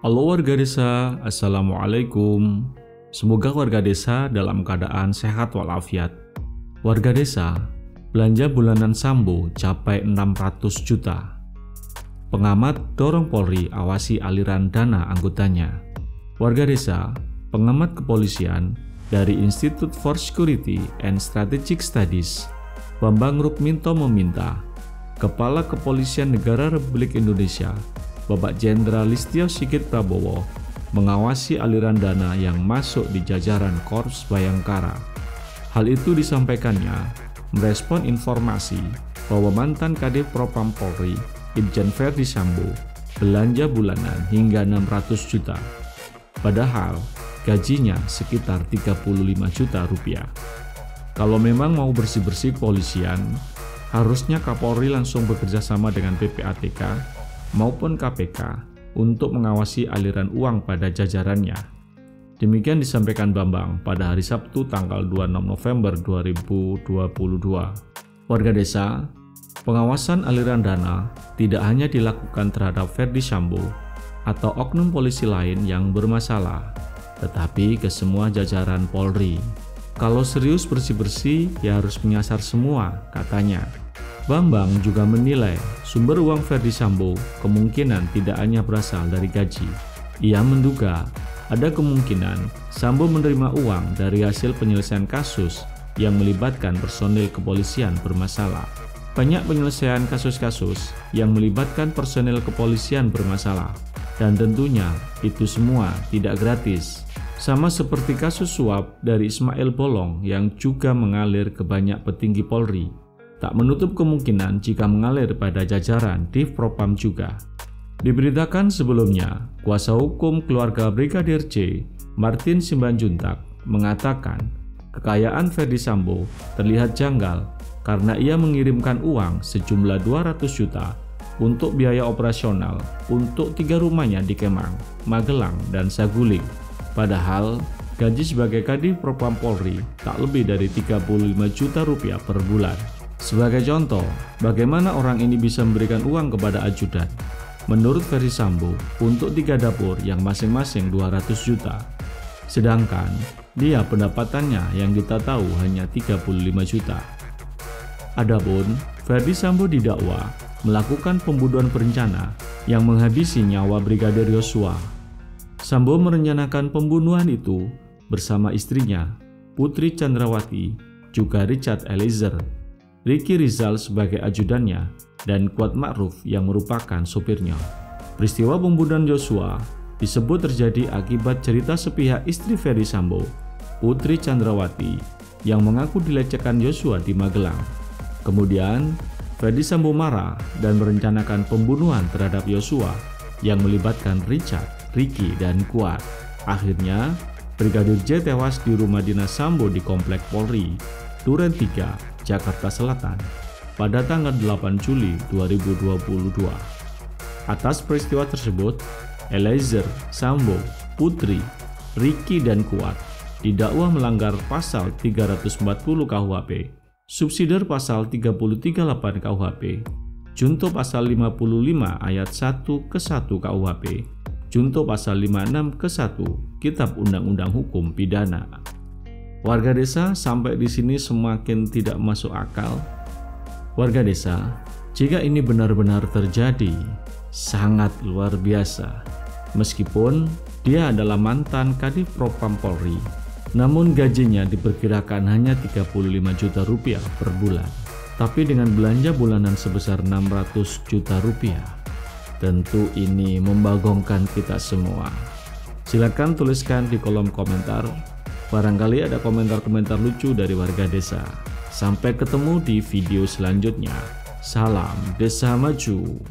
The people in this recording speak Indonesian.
Halo warga desa, Assalamualaikum. Semoga warga desa dalam keadaan sehat walafiat. Warga desa, belanja bulanan Sambo capai 600 juta. Pengamat dorong Polri awasi aliran dana anggotanya. Warga desa, pengamat kepolisian dari Institute for Security and Strategic Studies, Bambang Rukminto meminta Kepala Kepolisian Negara Republik Indonesia Bapak Jenderal Listio Sigit Prabowo mengawasi aliran dana yang masuk di jajaran Korps Bayangkara. Hal itu disampaikannya merespon informasi bahwa mantan Kadif Propam Polri, Irjen Verdi Sambo, belanja bulanan hingga 600 juta. Padahal gajinya sekitar 35 juta rupiah. Kalau memang mau bersih-bersih kepolisian, harusnya Kapolri langsung bekerja sama dengan PPATK maupun KPK untuk mengawasi aliran uang pada jajarannya. Demikian disampaikan Bambang pada hari Sabtu tanggal 26 November 2022. Warga desa, pengawasan aliran dana tidak hanya dilakukan terhadap Verdi Sambo atau oknum polisi lain yang bermasalah, tetapi ke semua jajaran Polri. Kalau serius bersih-bersih, ya harus menyasar semua, katanya. Bambang juga menilai sumber uang Verdi Sambo kemungkinan tidak hanya berasal dari gaji. Ia menduga ada kemungkinan Sambo menerima uang dari hasil penyelesaian kasus yang melibatkan personil kepolisian bermasalah. Banyak penyelesaian kasus-kasus yang melibatkan personil kepolisian bermasalah, dan tentunya itu semua tidak gratis. Sama seperti kasus suap dari Ismail Bolong yang juga mengalir ke banyak petinggi Polri. Tak menutup kemungkinan jika mengalir pada jajaran Div Propam juga. Diberitakan sebelumnya, kuasa hukum keluarga Brigadir J, Martin Simanjuntak, mengatakan kekayaan Verdi Sambo terlihat janggal karena ia mengirimkan uang sejumlah 200 juta untuk biaya operasional untuk 3 rumahnya di Kemang, Magelang, dan Saguling. Padahal gaji sebagai Kadif Propam Polri tak lebih dari 35 juta rupiah per bulan. Sebagai contoh, bagaimana orang ini bisa memberikan uang kepada ajudan? Menurut Verdi Sambo, untuk 3 dapur yang masing-masing 200 juta. Sedangkan dia pendapatannya yang kita tahu hanya 35 juta. Adapun Verdi Sambo didakwa melakukan pembunuhan berencana yang menghabisi nyawa Brigadir Yosua. Sambo merencanakan pembunuhan itu bersama istrinya, Putri Chandrawati, juga Richard Eliezer, Ricky Rizal sebagai ajudannya, dan Kuat Ma'ruf yang merupakan sopirnya. Peristiwa pembunuhan Yosua disebut terjadi akibat cerita sepihak istri Verdi Sambo, Putri Chandrawati, yang mengaku dilecehkan Yosua di Magelang. Kemudian, Verdi Sambo marah dan merencanakan pembunuhan terhadap Yosua yang melibatkan Richard, Ricky, dan Kuat. Akhirnya, Brigadir J tewas di rumah dinas Sambo di Komplek Polri, Duren 3, Jakarta Selatan pada tanggal 8 Juli 2022. Atas peristiwa tersebut, Eliezer, Sambo, Putri, Ricky, dan Kuat didakwa melanggar pasal 340 KUHP, subsidiar pasal 338 KUHP, junto pasal 55 ayat 1 ke 1 KUHP, junto pasal 56 ke 1 Kitab Undang-Undang Hukum Pidana. Warga desa, sampai di sini semakin tidak masuk akal. Warga desa, jika ini benar-benar terjadi, sangat luar biasa. Meskipun dia adalah mantan Kadif Propam Polri, namun gajinya diperkirakan hanya 35 juta rupiah per bulan. Tapi dengan belanja bulanan sebesar 600 juta rupiah, tentu ini membagongkan kita semua. Silakan tuliskan di kolom komentar. Barangkali ada komentar-komentar lucu dari warga desa. Sampai ketemu di video selanjutnya. Salam Desa Maju.